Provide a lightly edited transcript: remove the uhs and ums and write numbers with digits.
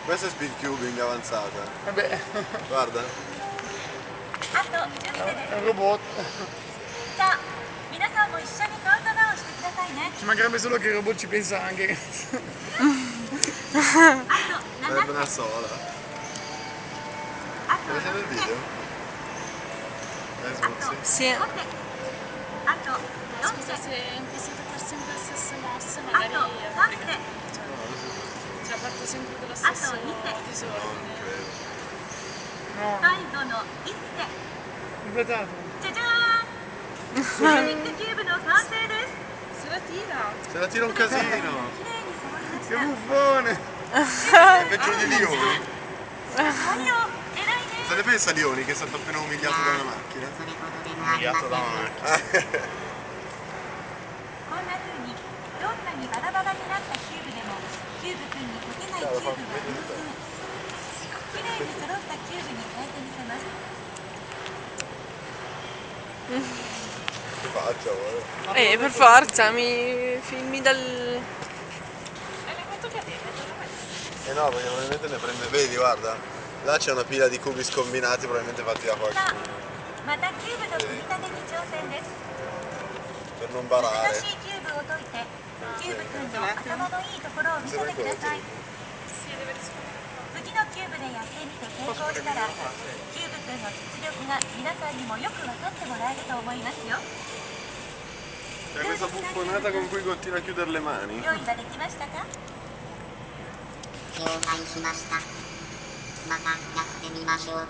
Questo è speed cubing avanzata. Vabbè. Guarda. È un robot. Ci mancherebbe solo che il robot ci pensa anche. Sarebbe una sola. Stai vedendo il video? Smuzzi? Sì. Scusa, se impostata per sempre le stesse mosse, magari avrebbe cioè, ha fatto sempre dello stesso disordine. No. Completato. Se la tira! Se la tira un casino! Che buffone! È peggio di Lioni! Cosa ne pensa Lioni che è stato appena umiliato da una macchina? Umiliato da una macchina. こんな風にどんなにバラバラになったキューブでもキューブ君に解けないキューブは偶然きれいに揃ったキューブに変えてみせます Che faccia vuole? Per forza, mi filmi dal... Eh no, perché probabilmente ne prende. Vedi, guarda, là c'è una pila di cubi scombinati, probabilmente fatti da qualcuno. またキューブの組み立てに挑戦です Per non 難 barare. しいキューブを解いてキューブ君の頭のいいところを見せてください次のキューブでやってみて成功したらキューブ君の実力が皆さんにもよく分かってもらえると思いますよ C'è questa buffonata con cui continua a chiudere le mani. 用意はできましたか了解しました。またやってみましょう。